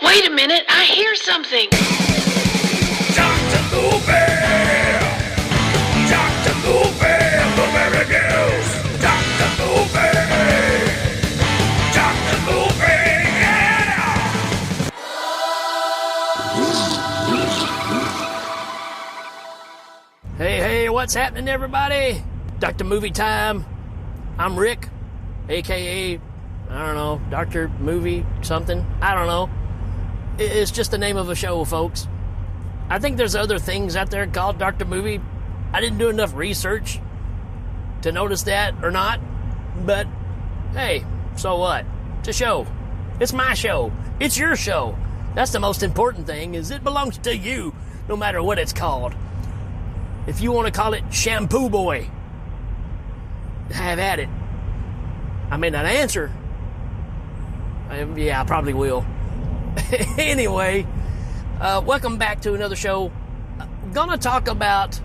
Wait a minute, I hear something. Dr. Movie! Dr. Movie! Blueberry News! Dr. Movie! Dr. Movie! Yeah! Hey, what's happening, everybody? Dr. Movie Time. I'm Rick, a.k.a., I don't know, Dr. Movie something. I don't know. It's just the name of a show, folks. I think there's other things out there called Dr. Movie. I didn't do enough research to notice that or not. But, hey, so what? It's a show. It's my show. It's your show. That's the most important thing, is it belongs to you, no matter what it's called. If you want to call it Shampoo Boy, have at it. I may not answer. I probably will. Anyway, welcome back to another show. Gonna talk about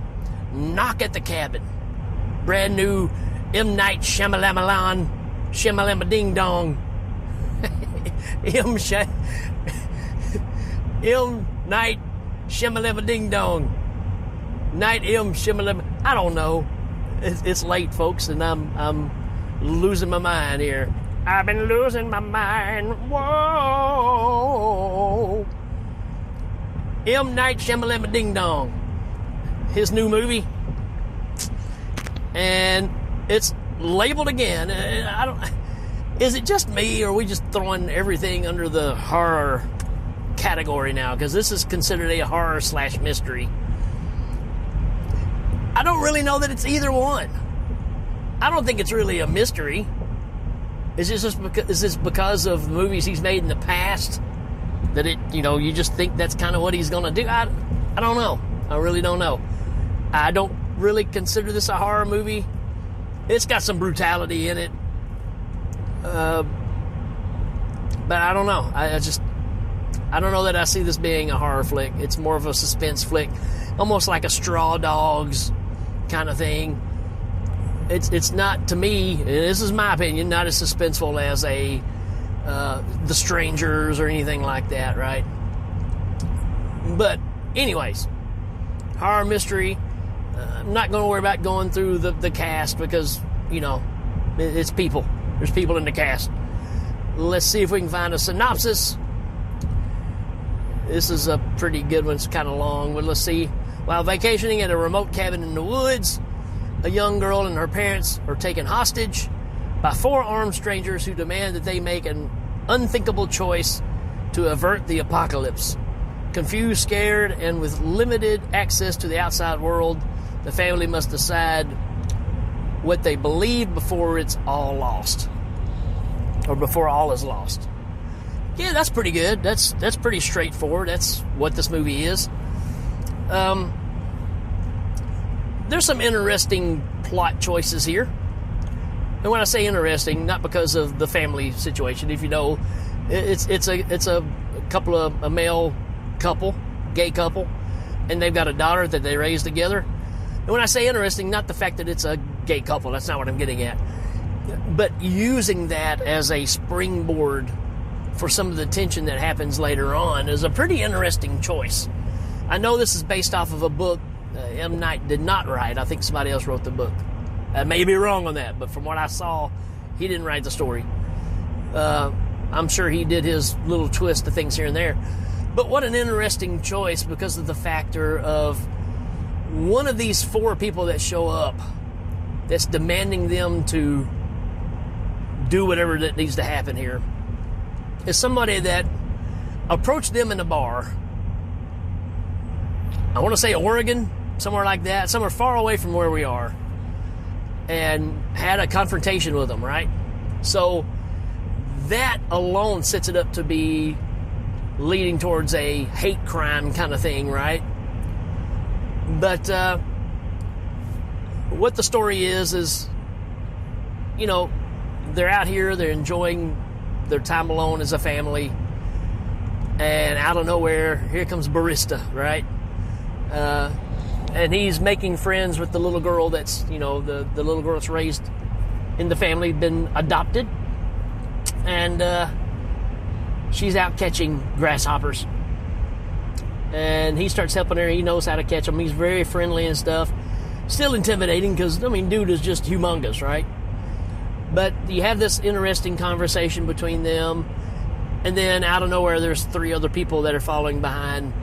Knock at the Cabin. Brand new M. Night Shyamalan, Shyamalama Ding Dong. M. Night Shyamalama Ding Dong. Night M. Shyamalama. I don't know. It's late, folks, and I'm losing my mind here. I've been losing my mind. Whoa. M. Night Shyamalan Ding Dong. His new movie. And it's labeled again. Is it just me, or are we just throwing everything under the horror category now? Because this is considered a horror / mystery. I don't really know that it's either one. I don't think it's really a mystery. Is this because of movies he's made in the past that you just think that's kind of what he's going to do? I don't know. I really don't know. I don't really consider this a horror movie. It's got some brutality in it. But I don't know. I don't know that I see this being a horror flick. It's more of a suspense flick. Almost like a Straw Dogs kind of thing. It's not, to me, and this is my opinion, not as suspenseful as The Strangers or anything like that, right? But anyways, horror mystery. I'm not going to worry about going through the cast because, it's people. There's people in the cast. Let's see if we can find a synopsis. This is a pretty good one. It's kind of long, but let's see. While vacationing at a remote cabin in the woods, a young girl and her parents are taken hostage by 4 armed strangers who demand that they make an unthinkable choice to avert the apocalypse. Confused, scared, and with limited access to the outside world, the family must decide what they believe before it's all lost. Or before all is lost. Yeah, that's pretty good. That's pretty straightforward. That's what this movie is. There's some interesting plot choices here. And when I say interesting, not because of the family situation. If you know, it's a couple of a male couple, gay couple, and they've got a daughter that they raise together. And when I say interesting, not the fact that it's a gay couple, that's not what I'm getting at. But using that as a springboard for some of the tension that happens later on is a pretty interesting choice. I know this is based off of a book M. Night did not write. I think somebody else wrote the book. I may be wrong on that, but from what I saw, he didn't write the story. I'm sure he did his little twist to things here and there. But what an interesting choice because of the factor of one of these 4 people that show up that's demanding them to do whatever that needs to happen here is somebody that approached them in a bar. I want to say Oregon, somewhere like that, somewhere far away from where we are, and had a confrontation with them, right? So that alone sets it up to be leading towards a hate crime kind of thing, right? But what the story is, they're out here, they're enjoying their time alone as a family, and out of nowhere, here comes Barista, right? And he's making friends with the little girl that's, the little girl that's raised in the family, been adopted. And she's out catching grasshoppers. And he starts helping her. He knows how to catch them. He's very friendly and stuff. Still intimidating because, dude is just humongous, right? But you have this interesting conversation between them. And then out of nowhere, there's 3 other people that are following behind.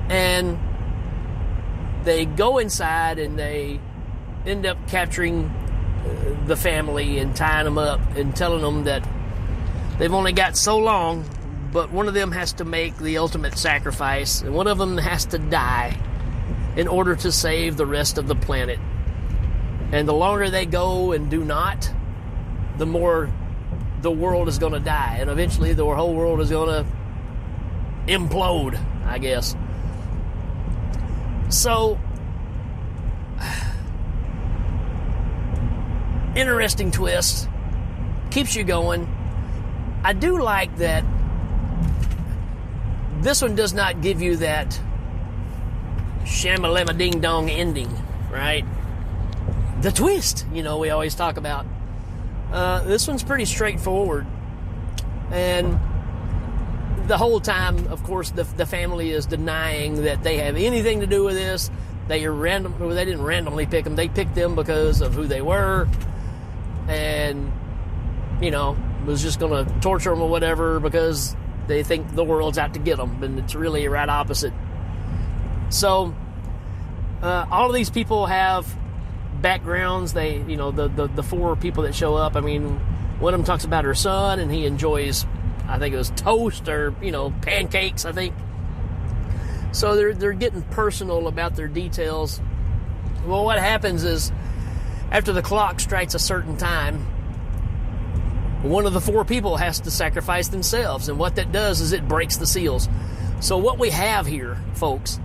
And they go inside and they end up capturing the family and tying them up and telling them that they've only got so long, but one of them has to make the ultimate sacrifice, and one of them has to die in order to save the rest of the planet. And the longer they go and do not, the more the world is going to die, and eventually the whole world is going to implode, I guess. So, interesting twist. Keeps you going. I do like that this one does not give you that shamalama ding dong ending, right? The twist, we always talk about. This one's pretty straightforward. And the whole time, of course, the family is denying that they have anything to do with this. They didn't randomly pick them. They picked them because of who they were. And, was just going to torture them or whatever because they think the world's out to get them. And it's really right opposite. So, all of these people have backgrounds. They, the 4 people that show up, one of them talks about her son, and he enjoys, I think it was toast or, pancakes, I think. So they're getting personal about their details. Well, what happens is, after the clock strikes a certain time, one of the 4 people has to sacrifice themselves. And what that does is it breaks the seals. So what we have here, folks,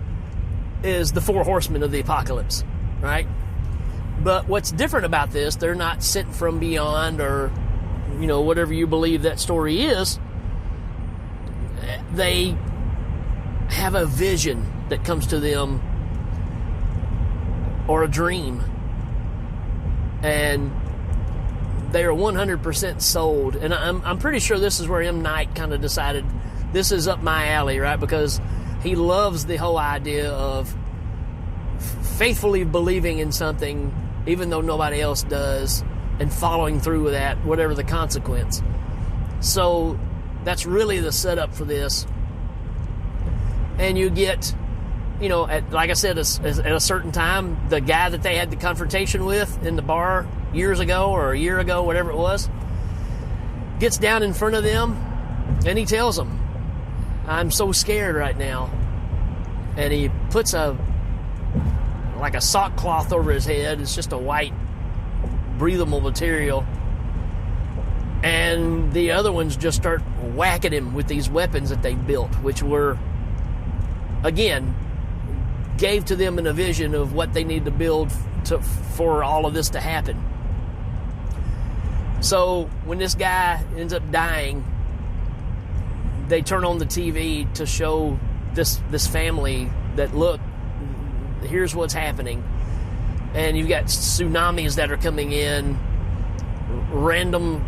is the 4 horsemen of the apocalypse, right? But what's different about this, they're not sent from beyond or, whatever you believe that story is. They have a vision that comes to them or a dream. And they are 100% sold. And I'm pretty sure this is where M. Night kind of decided this is up my alley, right? Because he loves the whole idea of faithfully believing in something even though nobody else does, and following through with that, whatever the consequence. So that's really the setup for this. And you get, like I said, at a certain time, the guy that they had the confrontation with in the bar years ago or a year ago, whatever it was, gets down in front of them and he tells them, "I'm so scared right now." And he puts a sock cloth over his head. It's just a white, breathable material. And the other ones just start whacking him with these weapons that they built, which were, again, gave to them in a vision of what they need to build for all of this to happen. So when this guy ends up dying, they turn on the TV to show this family that, look, here's what's happening. And you've got tsunamis that are coming in, random,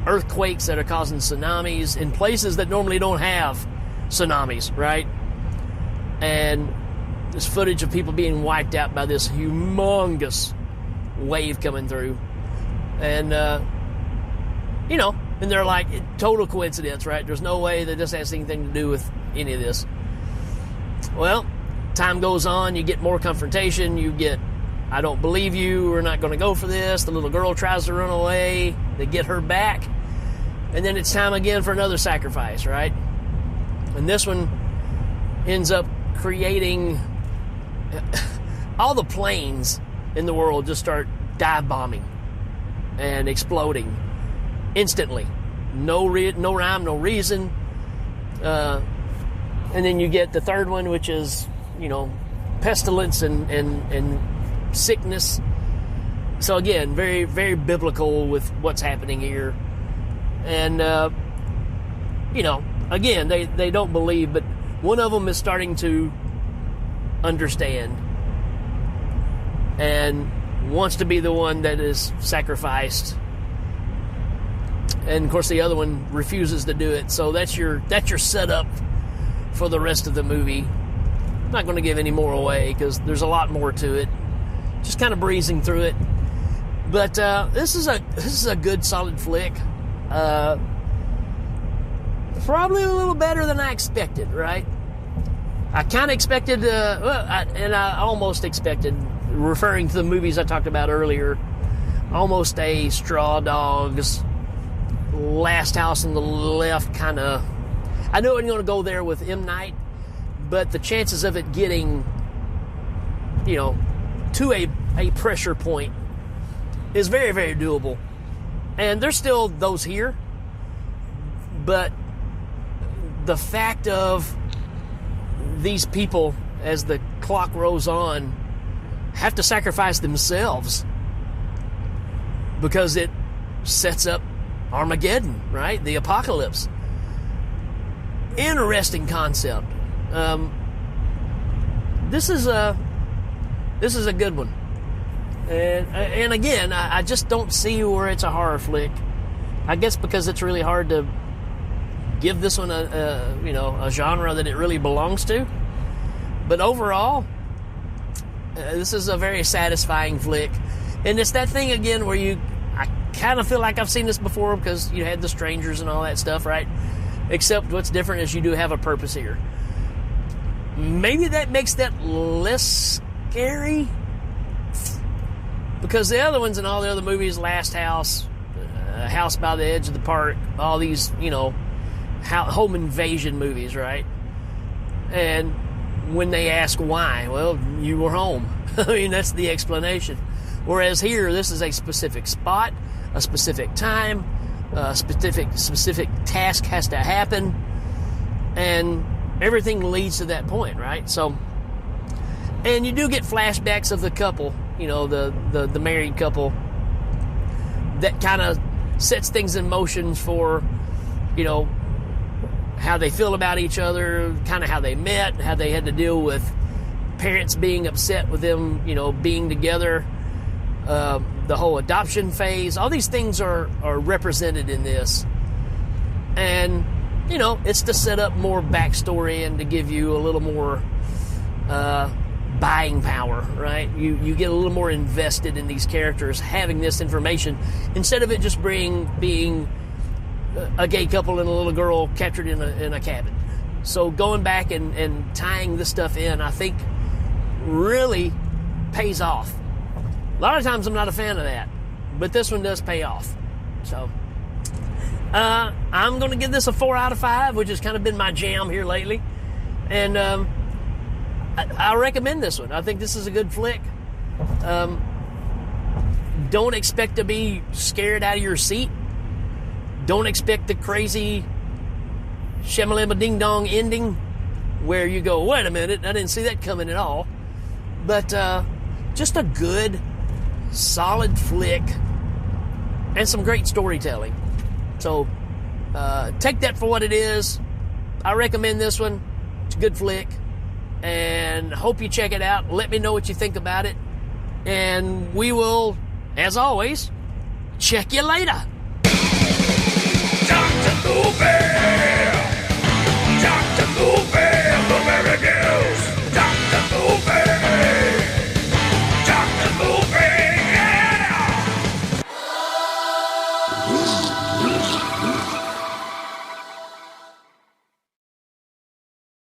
earthquakes that are causing tsunamis in places that normally don't have tsunamis, right? And this footage of people being wiped out by this humongous wave coming through. And, and they're like, total coincidence, right? There's no way that this has anything to do with any of this. Well, time goes on, you get more confrontation, you get, "I don't believe you, we're not going to go for this." The little girl tries to run away, they get her back, and then it's time again for another sacrifice, right? And this one ends up creating all the planes in the world just start dive bombing and exploding instantly. No rhyme, no reason. And then you get the third one, which is, pestilence and sickness. So again, very, very biblical with what's happening here. And, again, they don't believe, but one of them is starting to understand and wants to be the one that is sacrificed. and of course the other one refuses to do it. So that's your setup for the rest of the movie. I'm not going to give any more away because there's a lot more to it. Just kind of breezing through it. But this is a good, solid flick. Probably a little better than I expected, right? I kind of expected, and I almost expected, referring to the movies I talked about earlier, almost a Straw Dogs, Last House on the Left kind of. I know I'm going to go there with M. Night, but the chances of it getting, to a pressure point is very, very doable. And there's still those here, but the fact of these people, as the clock rolls on, have to sacrifice themselves because it sets up Armageddon, right? The apocalypse. Interesting concept. This is a good one, and again, I just don't see where it's a horror flick. I guess because it's really hard to give this one a genre that it really belongs to. But overall, this is a very satisfying flick, and it's that thing again where I kind of feel like I've seen this before because you had The Strangers and all that stuff, right? Except what's different is you do have a purpose here. Maybe that makes that less scary, because the other ones in all the other movies, Last House, House by the Edge of the Park, all these, home invasion movies, right? And when they ask why, well, you were home. I mean, that's the explanation. Whereas here, this is a specific spot, a specific time, a specific task has to happen, and everything leads to that point, right? So, and you do get flashbacks of the couple, the married couple, that kind of sets things in motion for, how they feel about each other, kind of how they met, how they had to deal with parents being upset with them, being together, the whole adoption phase. All these things are represented in this. And, it's to set up more backstory and to give you a little more buying power, right? You get a little more invested in these characters having this information instead of it just being a gay couple and a little girl captured in a cabin. So going back and tying this stuff in, I think really pays off. A lot of times I'm not a fan of that, but this one does pay off. So I'm going to give this a 4 out of 5, which has kind of been my jam here lately. And I recommend this one. I think this is a good flick. Don't expect to be scared out of your seat. Don't expect the crazy shamalama ding dong ending where you go, wait a minute, I didn't see that coming at all. But just a good, solid flick and some great storytelling. So take that for what it is. I recommend this one. It's a good flick, and hope you check it out. Let me know what you think about it, and we will, as always, check you later. Dr. Luby!